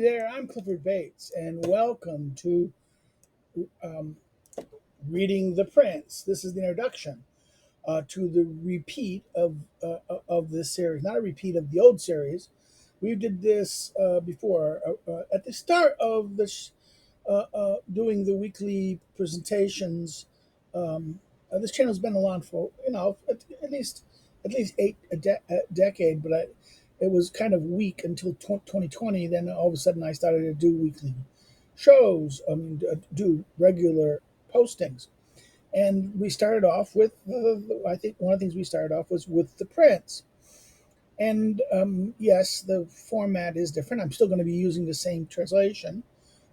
There, I'm Clifford Bates, and welcome to um, Reading the Prince. This is the introduction to the repeat of this series, not a repeat of the old series. We did this before at the start of this, doing the weekly presentations. This channel's been along for at least a decade, but it was kind of weak until 2020. Then all of a sudden, I started to do weekly shows. Do regular postings, and we started off with. I think one of the things we started off was with the Prince. And yes, the format is different. I'm still going to be using the same translation,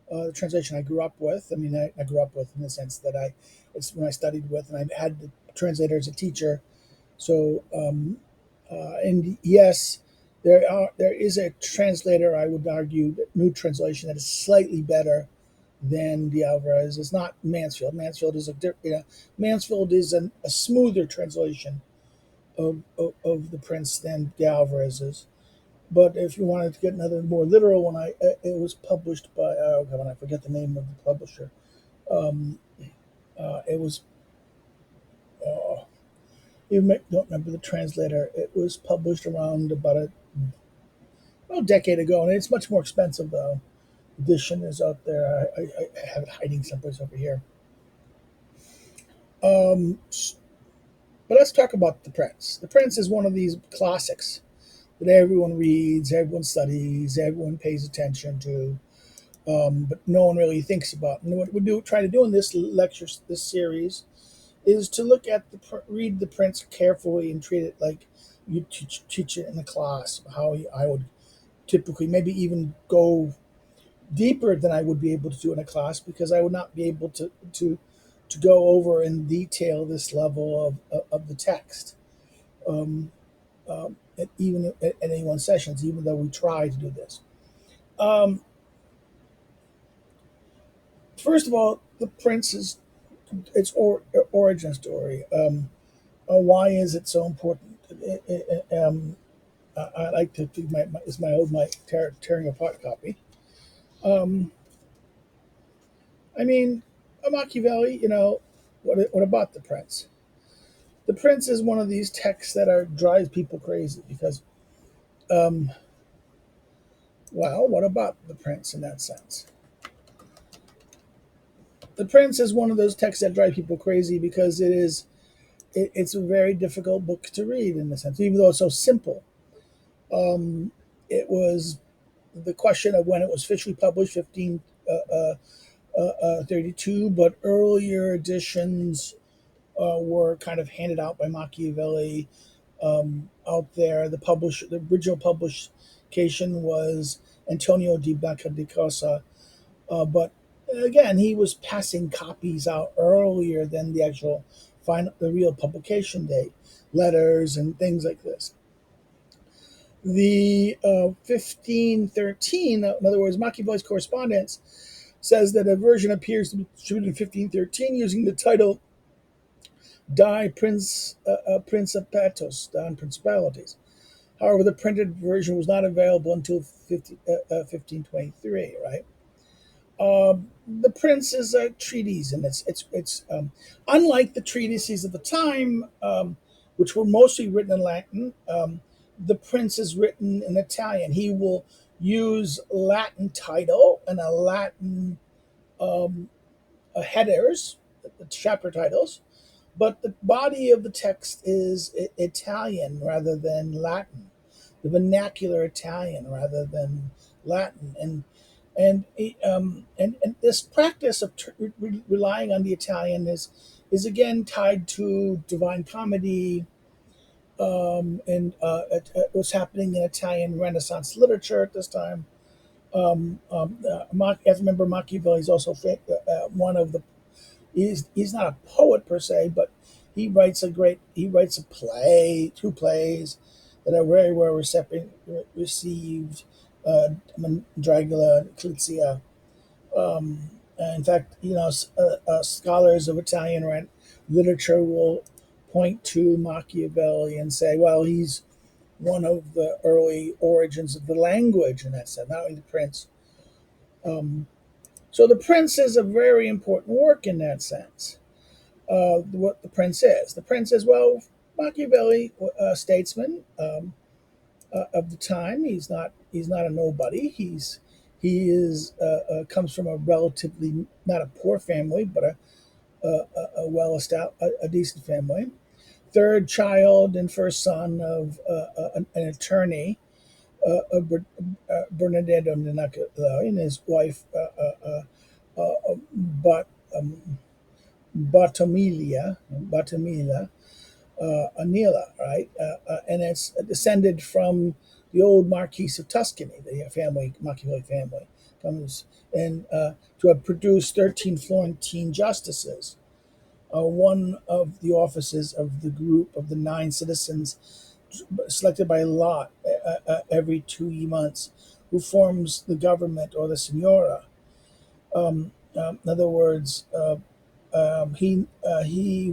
the translation I grew up with. I grew up with in the sense that it's when I studied with, and I had the translator as a teacher. So, and yes, there is a translator. I would argue that new translation that is slightly better than de Alvarez. It's not Mansfield. Mansfield is a smoother translation of the Prince than de Alvarez's. But if you wanted to get another more literal one, it was published by oh god, I forget the name of the publisher. Um, it was you don't remember the translator. It was published around about a decade ago, and it's much more expensive though. Edition is out there. I have it hiding someplace over here. Um, but let's talk about the Prince. The Prince is one of these classics that everyone reads, everyone studies, everyone pays attention to. But no one really thinks about. And what we try to do in this lecture, this series, is to look at read the Prince carefully and treat it like you teach it in a class. How I would typically maybe even go deeper than I would be able to do in a class, because I would not be able to go over in detail this level of the text. Um, Even at any one sessions, even though we try to do this. Um, First of all, the Prince is its origin story. Why is it so important? I like to think it's my old tearing apart copy. Um, I mean, a Machiavelli. What about the Prince? The Prince is one of these texts that drives people crazy because, um, well, what about the Prince in that sense? The Prince is one of those texts that drive people crazy because it's a very difficult book to read in a sense, even though it's so simple. Um, it was the question of when it was officially published, 1532, but earlier editions were kind of handed out by Machiavelli out there. The original publication was Antonio di Bacca di Cosa, but again, he was passing copies out earlier than the real publication date, letters and things like this. The 1513, in other words, Machiavelli's correspondence, says that a version appears to be distributed in 1513 using the title Die Principatos, Don Principalities. However, the printed version was not available until 1523, right? The Prince is a treatise, and it's unlike the treatises of the time, which were mostly written in Latin. The Prince is written in Italian. He will use Latin title and a Latin um, headers, the chapter titles, but the body of the text is Italian rather than Latin, the vernacular Italian rather than Latin, and this practice of relying on the Italian is again tied to Divine Comedy, and what's happening in Italian Renaissance literature at this time. You have to remember Machiavelli is also one of the. He's not a poet per se, but he writes a play, two plays that are very well received. Dragula, Eclipsia. In fact, scholars of Italian literature will point to Machiavelli and say, well, he's one of the early origins of the language in that sense, not only the Prince, Um, so the Prince is a very important work in that sense. What the Prince is. The Prince is, well, Machiavelli, a statesman of the time. He's not a nobody. He is comes from a relatively not a poor family, but a well established, a decent family. Third child and first son of an attorney, Bernardino Ninacolo, and his wife, but Batamila, Anila, right? And it's descended from the old Marquis of Tuscany, the family, Machiavelli family, comes and to have produced 13 Florentine justices. One of the offices of the group of the 9 citizens selected by lot every 2 months, who forms the government or the Signora. In other words, he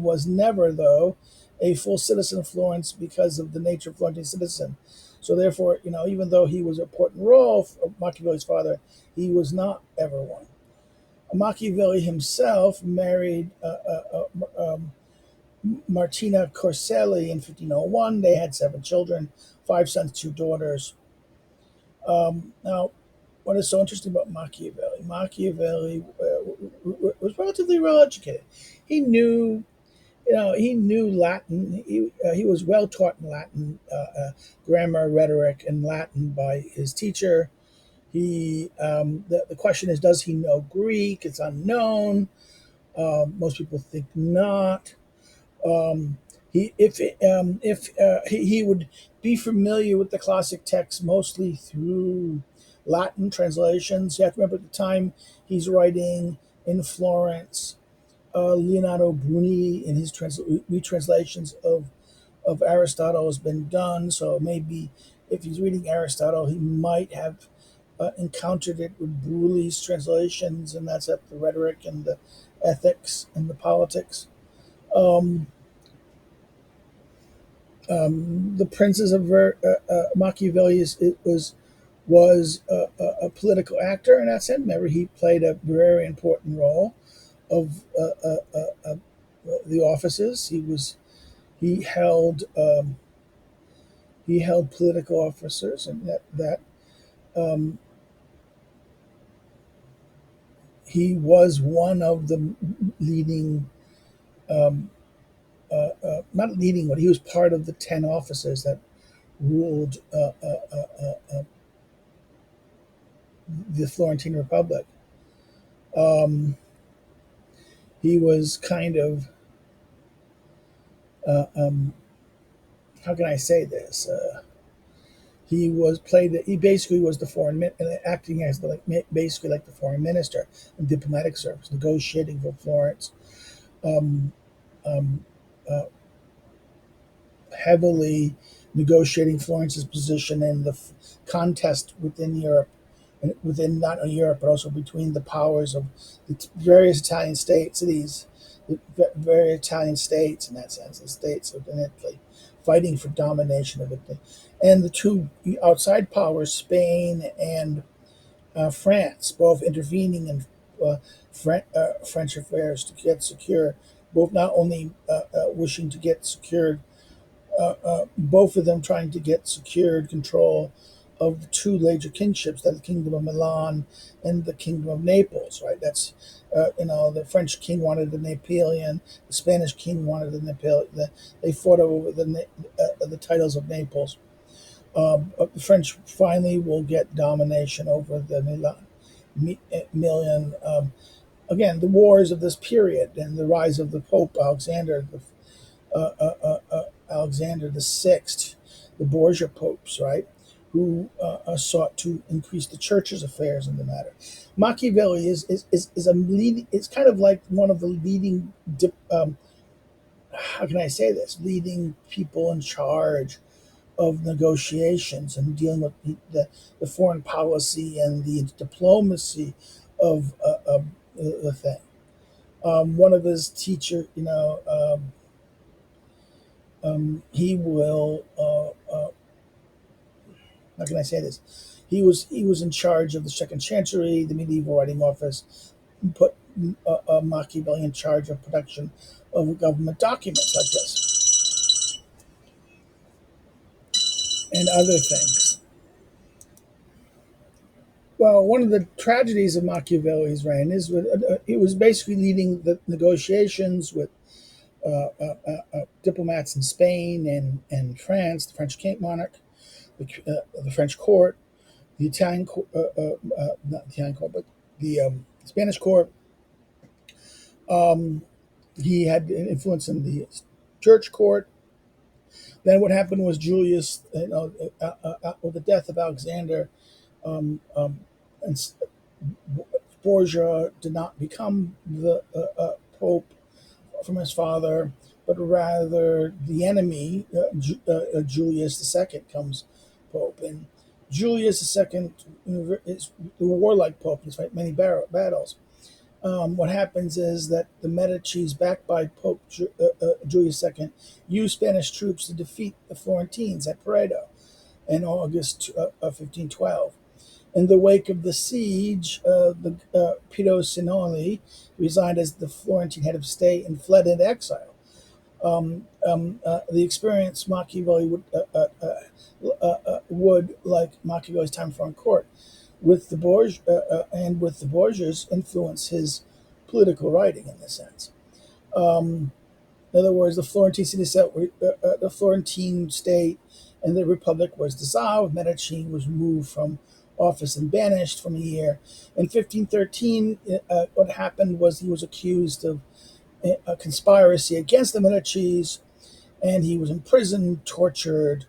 was never, though, a full citizen of Florence because of the nature of Florentine citizen. So therefore, even though he was an important role of Machiavelli's father, he was not ever one. Machiavelli himself married Martina Corselli in 1501. They had 7 children, 5 sons, 2 daughters. Now, what is so interesting about Machiavelli? Machiavelli was relatively well educated. He knew, he knew Latin. He was well taught in Latin, grammar, rhetoric, and Latin by his teacher. The question is, does he know Greek? It's unknown. Most people think not. Um, he would be familiar with the classic texts mostly through Latin translations. You have to remember at the time he's writing in Florence. Leonardo Bruni in his retranslations of Aristotle has been done. So maybe if he's reading Aristotle, he might have encountered it with Bruni's translations, and that's at the rhetoric and the ethics and the politics. Um, the Princes of Machiavelli was a political actor in that sense. Remember, he played a very important role of the offices. He held political officers, and that um, he was one of the leading, um, not leading, but he was part of the 10 officers that ruled the Florentine Republic. Um, he was kind of, how can I say this? He basically was the acting as basically like the foreign minister and diplomatic service, negotiating for Florence, um, um, uh, heavily negotiating Florence's position in the contest within Europe, and within not only Europe but also between the powers of the various Italian cities, the various Italian states in that sense, the states of Italy, fighting for domination of Italy, and the two outside powers, Spain and France, both intervening in French affairs to get secure, both not only wishing to get secured, both of them trying to get secured control of the two major kingships, that the Kingdom of Milan and the Kingdom of Naples. Right, that's the French king wanted the Napoleon, the Spanish king wanted the Napoleon. They fought over the titles of Naples. The French finally will get domination over the Million. Again, the wars of this period and the rise of the Pope Alexander the Sixth, the Borgia popes, right, who sought to increase the church's affairs in the matter. Machiavelli is a leading. It's kind of like one of the leading. How can I say this? Leading people in charge of negotiations and dealing with the foreign policy and the diplomacy of the thing. One of his teacher, he will. How can I say this? he was in charge of the second chancery, the medieval writing office, and put Machiavelli in charge of production of government documents like this and other things. Well, one of the tragedies of Machiavelli's reign is he was basically leading the negotiations with diplomats in Spain and France, the French king monarch, the French court, the Italian court, not the Italian court, but the Spanish court. Um, he had influence in the church court. Then what happened was Julius, with the death of Alexander, um, um, and Borgia did not become the pope from his father, but rather the enemy, Julius II, comes pope. And Julius II is the warlike pope. He's fight many battles. What happens is that the Medicis, backed by Pope Julius II, used Spanish troops to defeat the Florentines at Pareto in August of 1512. In the wake of the siege, Piero Sinoli resigned as the Florentine head of state and fled into exile. The experience Machiavelli would, like Machiavelli's time in foreign court, with the Borgias, influence his political writing in this sense. In other words, the Florentine state and the republic was dissolved. Medici was removed from office and banished from a year. In 1513, what happened was he was accused of a conspiracy against the Medicis, and he was imprisoned, tortured,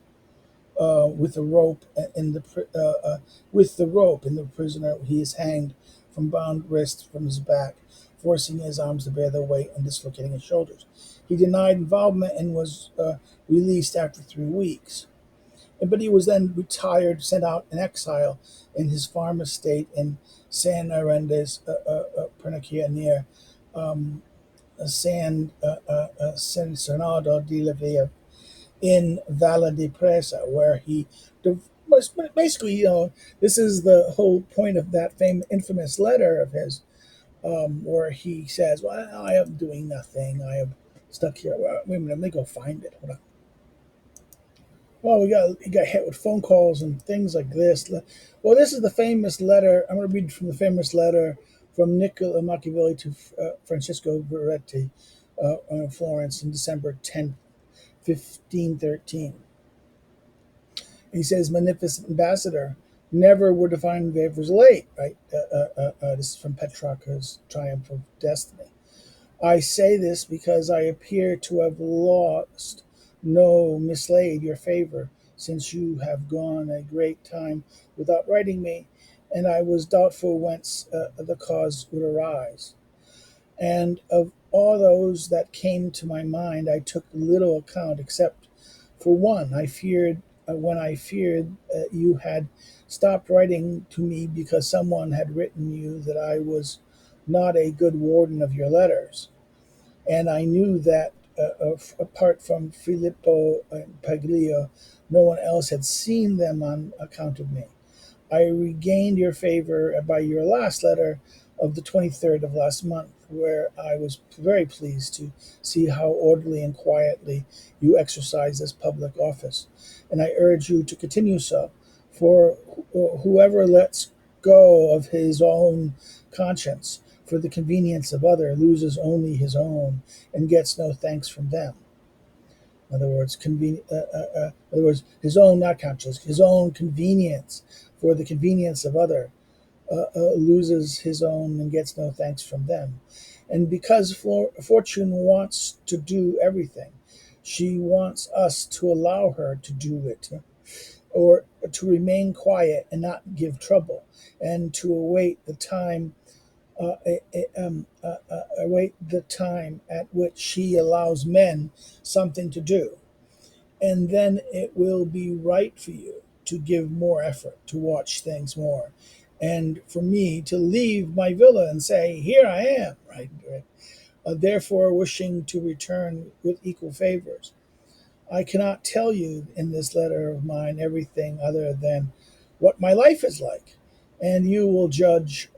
with a rope in the prisoner. He is hanged from bound wrists from his back, forcing his arms to bear their weight and dislocating his shoulders. He denied involvement and was released after 3 weeks. But he was then retired, sent out in exile in his farm estate in San Arendes, Pernicia, near San Bernardo di Levia, in Valle di Presa, where he was basically, this is the whole point of that infamous letter of his, where he says, "Well, I am doing nothing. I am stuck here." Well, wait a minute, let me go find it. Hold on. Well, he got hit with phone calls and things like this. Well, this is the famous letter. I'm going to read from the famous letter from Niccolo Machiavelli to Francisco Veretti, in Florence, in December 10th, 1513. He says, "Magnificent ambassador, never were divine favors late." Right. This is from Petrarch's Triumph of Destiny. "I say this because I appear to have lost no mislaid your favor, since you have gone a great time without writing me, and I was doubtful whence the cause would arise. And of all those that came to my mind, I took little account, except for one. When I feared you had stopped writing to me because someone had written you that I was not a good warden of your letters. And I knew that, apart from Filippo and Paglio, no one else had seen them on account of me. I regained your favor by your last letter of the 23rd of last month, where I was very pleased to see how orderly and quietly you exercise this public office. And I urge you to continue so, for whoever lets go of his own conscience for the convenience of other loses only his own and gets no thanks from them." In other words, his own, not conscience, his own convenience for the convenience of other loses his own and gets no thanks from them. And because Fortune wants to do everything, she wants us to allow her to do it, or to remain quiet and not give trouble, and to await the time at which she allows men something to do, and then it will be right for you to give more effort, to watch things more, and for me to leave my villa and say, "Here I am," right? Therefore, wishing to return with equal favors. I cannot tell you in this letter of mine everything other than what my life is like, and you will judge.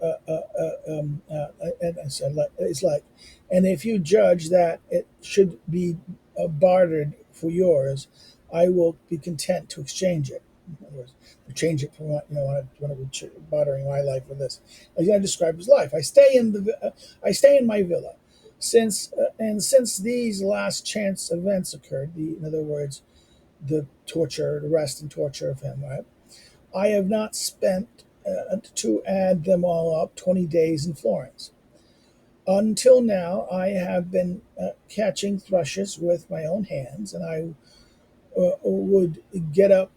And I said, it's like, and if you judge that it should be bartered for yours, I will be content to exchange it. In other words, to change it from what when I would bartering my life for this. I describe his life. I stay in my villa, since these last chance events occurred. In other words, the torture, the arrest and torture of him. Right? I have not spent, to add them all up, 20 days in Florence. Until now, I have been catching thrushes with my own hands, and I would get up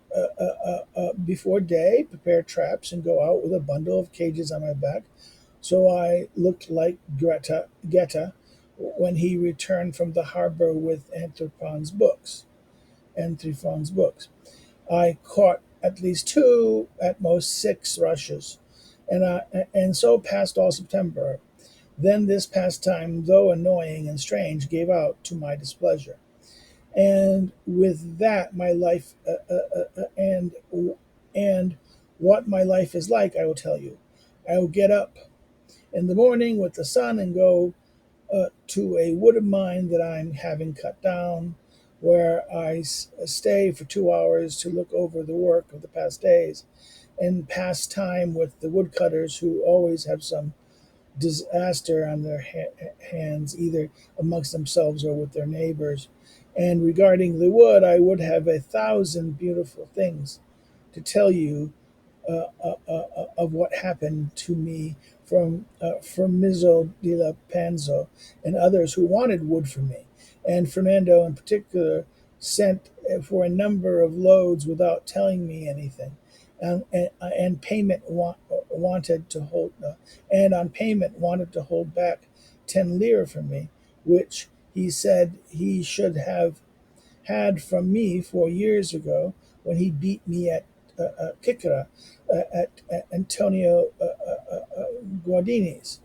before day, prepare traps, and go out with a bundle of cages on my back. So I looked like Goethe when he returned from the harbor with Anthropon's books. I caught at least two, at most six rushes, and so passed all September. Then this pastime, though annoying and strange, gave out to my displeasure. And with that, my life and what my life is like, I will tell you. I will get up in the morning with the sun and go to a wood of mine that I'm having cut down, where I stay for 2 hours to look over the work of the past days and pass time with the woodcutters who always have some disaster on their hands, either amongst themselves or with their neighbors. And regarding the wood, I would have 1,000 beautiful things to tell you of what happened to me from Mizzo de la Panzo and others who wanted wood from me. And Fernando, in particular, sent for a number of loads without telling me anything. And payment wanted to hold, and on payment wanted to hold back 10 lire from me, which he said he should have had from me 4 years ago when he beat me at Kikara, at Antonio Guardini's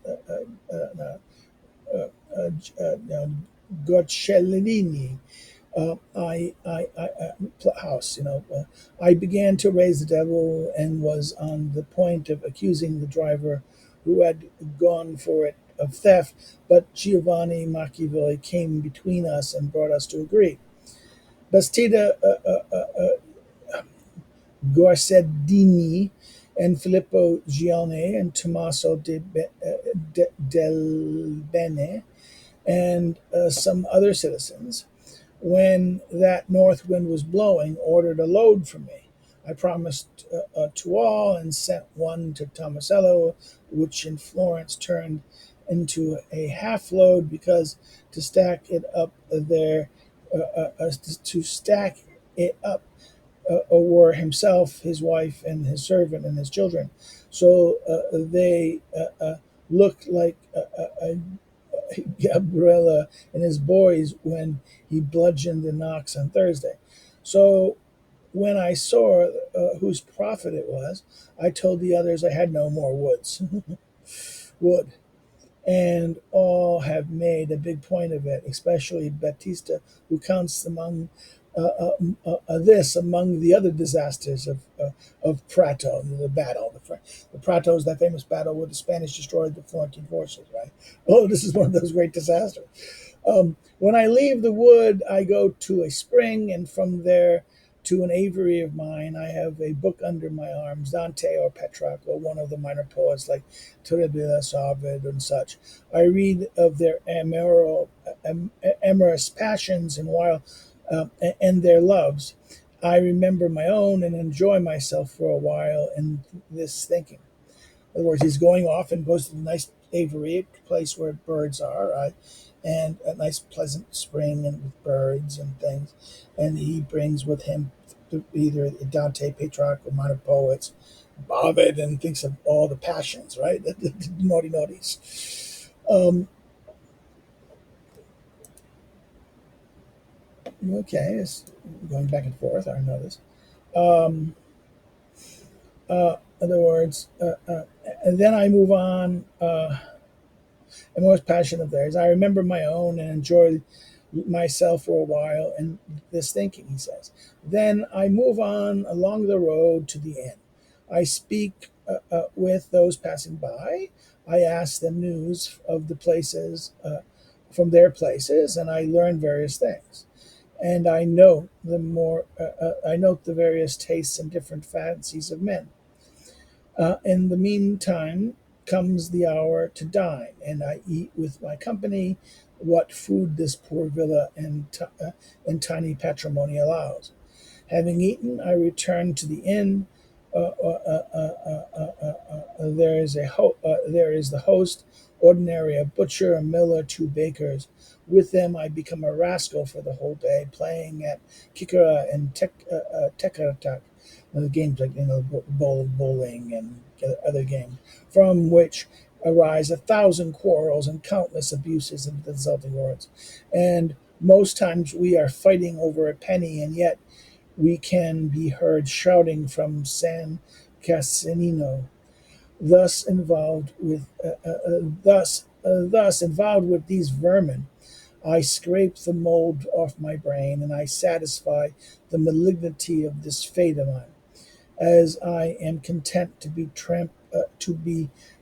Gocciolini house. I began to raise the devil and was on the point of accusing the driver who had gone for it of theft, but Giovanni Machiavelli came between us and brought us to agree. Bastida Guarcedini and Filippo Gione and Tommaso del Bene and some other citizens, when that north wind was blowing, ordered a load from me. I promised to all and sent one to Tomasello, which in Florence turned into a half load because to stack it up there, to stack it up were himself, his wife, and his servant and his children. So they looked like Gabriella and his boys when he bludgeoned the Knox on Thursday. So when I saw whose profit it was, I told the others I had no more wood. And all have made a big point of it, especially Batista, who counts this among the other disasters of Prato, the battle. The Prato is that famous battle where the Spanish destroyed the Florentine forces, right? Oh, this is one of those great disasters. When I leave the wood, I go to a spring, and from there to an aviary of mine. I have a book under my arms, Dante or Petrarch or one of the minor poets like Turribius, Ovid, and such. I read of their amorous passions and their loves. I remember my own and enjoy myself for a while in this thinking. In other words, he's going off and goes to the nice aviary, a place where birds are, right? And a nice pleasant spring and with birds and things. And he brings with him either Dante, Petrarch, or minor poets, Ovid, and thinks of all the passions, right? The naughty naughties. Okay, it's going back and forth. I know this. In other words, and then I move on. And most passion of theirs. I remember my own and enjoy myself for a while in this thinking, he says. Then I move on along the road to the inn, I speak with those passing by. I ask them news of the places from their places, and I learn various things. And I note the various tastes and different fancies of men. In the meantime comes the hour to dine, and I eat with my company what food this poor villa and tiny patrimony allows. Having eaten, I return to the inn. There is the host, ordinary a butcher, a miller, two bakers. With them, I become a rascal for the whole day, playing at kikara and tekaratak, games like bowling and other games, from which arise a thousand quarrels and countless abuses and insulting words. And most times we are fighting over a penny, and yet we can be heard shouting from San Casinino, thus involved with thus involved with these vermin. I scrape the mold off my brain, and I satisfy the malignity of this fate of mine, as I am content to be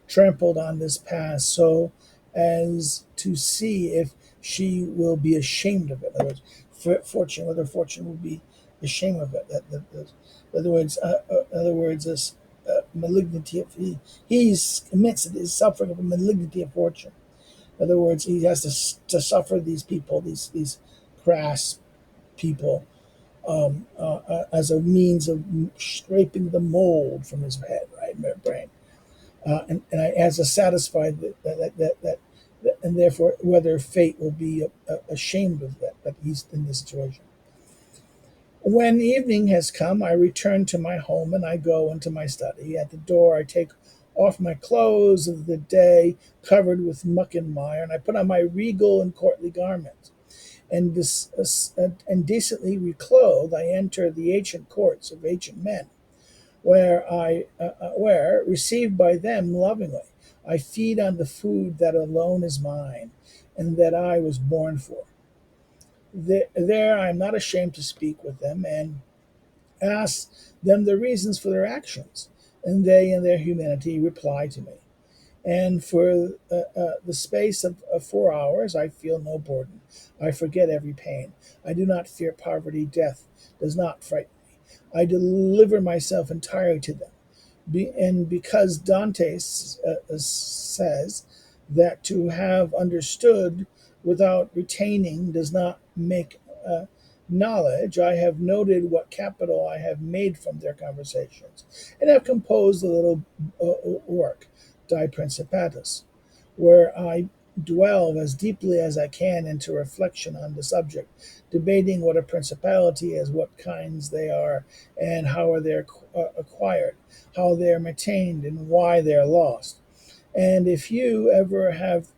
trampled on this path, so as to see if she will be ashamed of it. In other words, whether fortune will be ashamed of it. In other words, this malignity of he's admits it is suffering of a malignity of fortune. In other words, he has to suffer these people, these crass people, as a means of scraping the mold from his head, right, brain, and as a satisfied that, and therefore whether fate will be ashamed of that he's in this situation. When evening has come, I return to my home and I go into my study. At the door, I take off my clothes of the day covered with muck and mire, and I put on my regal and courtly garments. And decently reclothed, I enter the ancient courts of ancient men, where, received by them lovingly, I feed on the food that alone is mine, and that I was born for. There I am not ashamed to speak with them, and ask them the reasons for their actions, and they, in their humanity, reply to me. And for the space of 4 hours, I feel no burden. I forget every pain. I do not fear poverty. Death does not frighten me. I deliver myself entirely to them. And because Dante says that to have understood without retaining does not make knowledge, I have noted what capital I have made from their conversations, and have composed a little work, De Principatus, where I dwell as deeply as I can into reflection on the subject, debating what a principality is, what kinds they are, and how they are acquired, how they are maintained, and why they are lost. And if you ever have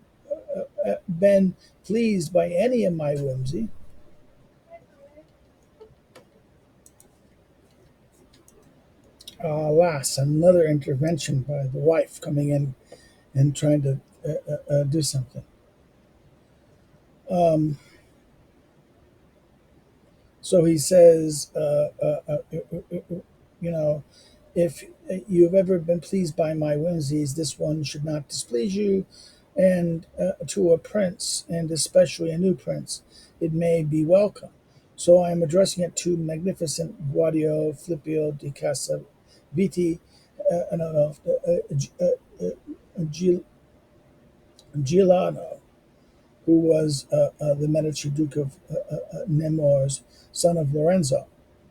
been pleased by any of my whimsy, alas, another intervention by the wife coming in and trying to do something. Um, so he says, you know, if you've ever been pleased by my whimsies, this one should not displease you. And to a prince, and especially a new prince, it may be welcome. So I am addressing it to magnificent Guadio Flippio di Casa Viti, no, no, Gil- Giuliano, who was the Medici Duke of Nemours, son of Lorenzo.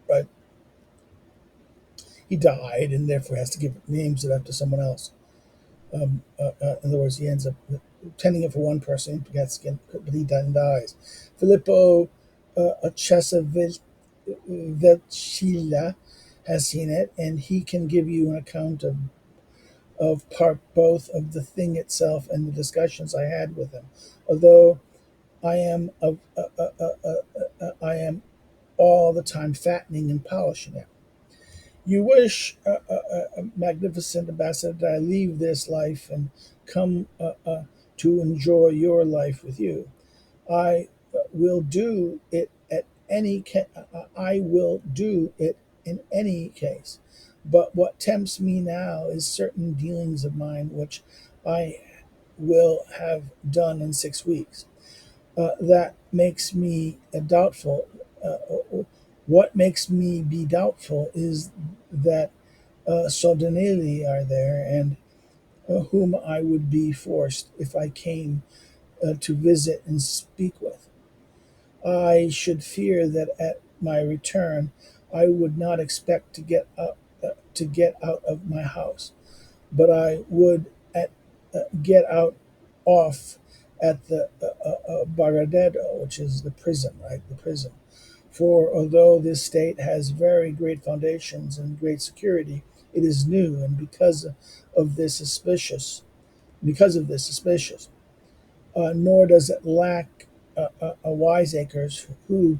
Right? He died, and therefore has to give names after someone else. In other words, he ends up tending it for one person, but he then dies. Filippo Cesavecilla has seen it, and he can give you an account of part both of the thing itself and the discussions I had with him. Although I am I am all the time fattening and polishing it. You wish, magnificent ambassador, that I leave this life and come to enjoy your life with you. I will do it at any. I will do it in any case. But what tempts me now is certain dealings of mine which I will have done in 6 weeks. That makes me doubtful. What makes me be doubtful is that Sodinelli are there, and whom I would be forced, if I came, to visit and speak with. I should fear that at my return I would not expect to get out of my house, but I would get out off at the Baradero, which is the prison, right? The prison. For although this state has very great foundations and great security, it is new, and of this suspicious, because of this suspicious. Nor does it lack wiseacres who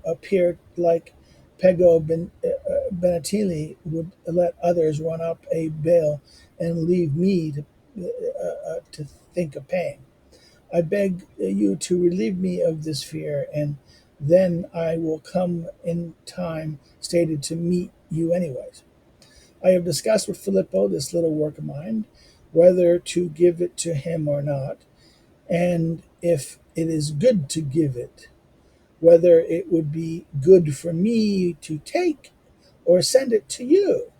appeared like Benatili would let others run up a bail and leave me to think of paying. I beg you to relieve me of this fear, and then I will come in time stated to meet you anyways. I have discussed with Filippo this little work of mine, whether to give it to him or not, and if it is good to give it, whether it would be good for me to take or send it to you.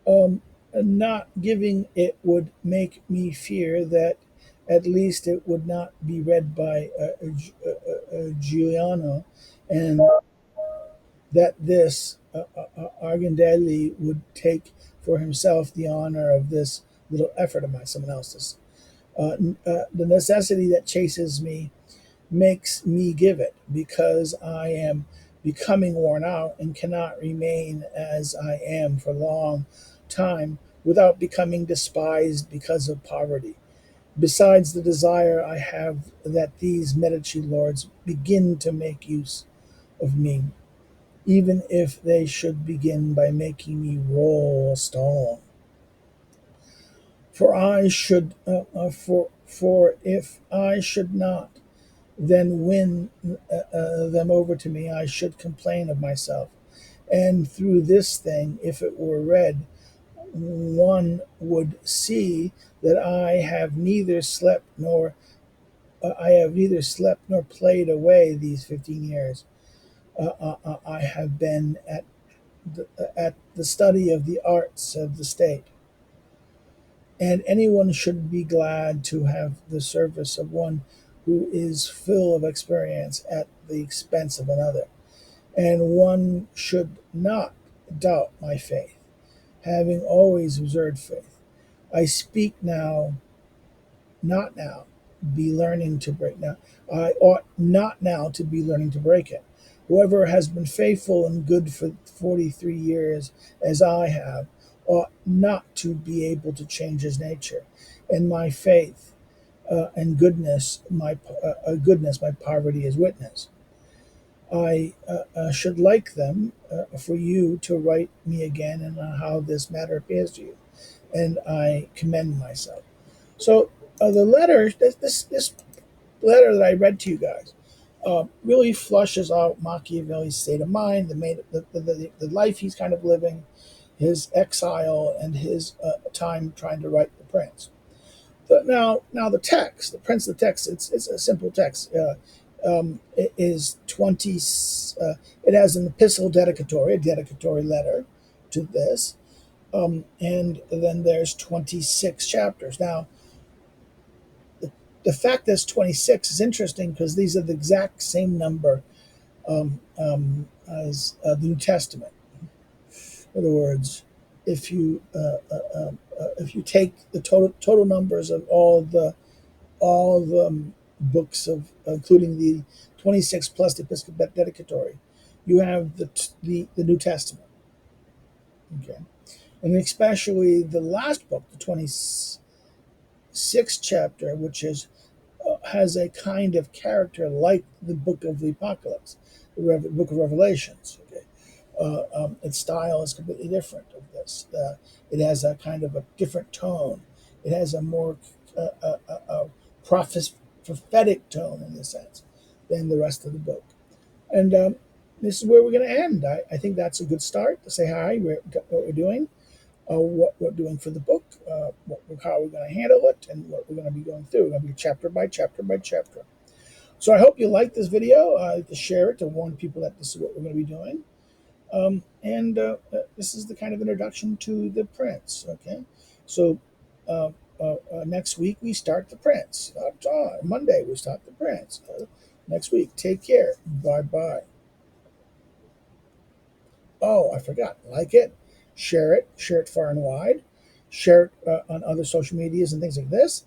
Um, Not giving it would make me fear that at least it would not be read by Giuliano, and that this Argandelli would take for himself the honor of this little effort of mine, someone else's. The necessity that chases me makes me give it, because I am becoming worn out and cannot remain as I am for a long time without becoming despised because of poverty. Besides the desire I have that these Medici lords begin to make use of me, even if they should begin by making me roll a stone. For I should, for if I should not, then win them over to me, I should complain of myself. And through this thing, if it were read, one would see that I have neither slept nor played away these 15 years. I have been at the study of the arts of the state, and anyone should be glad to have the service of one who is full of experience at the expense of another. And one should not doubt my faith, having always observed faith. I speak now, not now, be learning to break now. I ought not now to be learning to break it. Whoever has been faithful and good for 43 years, as I have, ought not to be able to change his nature. And my faith and goodness, my poverty is witness. I should like them for you to write me again and how this matter appears to you, and I commend myself. So the letter, this letter that I read to you guys, really flushes out Machiavelli's state of mind, the life he's kind of living, his exile, and his time trying to write the Prince. Now the text, the Prince of the text, it's a simple text. It is 20. It has an epistle dedicatory, a dedicatory letter to this, and then there's 26 chapters. Now, the fact that it's 26 is interesting because these are the exact same number as the New Testament. In other words, if you if you take the total numbers of all the books of, including the 26 plus the Episcopal Dedicatory, you have the New Testament. Okay, and especially the last book, the 26th chapter, which is has a kind of character like the book of the Apocalypse, the book of Revelations. Okay, its style is completely different of this. It has a kind of a different tone. It has a more prophetic tone in the sense than the rest of the book. And this is where we're going to end. I think that's a good start to say hi, what we're doing, what we're doing for the book, how we're going to handle it, and what we're going to be going through. We're going to be chapter by chapter by chapter. So I hope you like this video, to share it, to warn people that this is what we're going to be doing. This is the kind of introduction to the Prince. Okay, so next week we start the Prince. Monday we start the Prince. Next week, take care. Bye bye. Oh, I forgot. Like it, share it far and wide, share it on other social medias and things like this.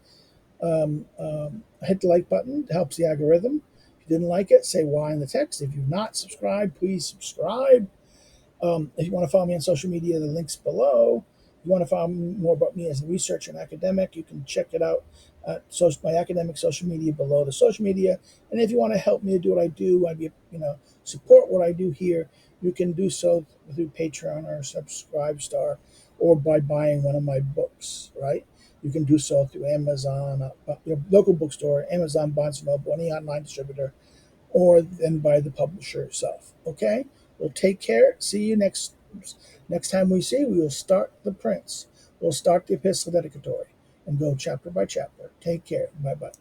Hit the like button. It helps the algorithm. If you didn't like it, say why in the text. If you've not subscribed, please subscribe. If you want to follow me on social media, the link's below. If you want to find more about me as a researcher and academic, you can check it out at my academic social media below the social media. And if you want to help me do what I do, support what I do here, you can do so through Patreon or Subscribestar, or by buying one of my books. Right? You can do so through Amazon, your local bookstore, Amazon, Barnes & Noble, any online distributor, or then by the publisher itself. Okay? Well, take care. See you next time we see. We will start the Prince. We'll start the epistle dedicatory and go chapter by chapter. Take care. Bye-bye.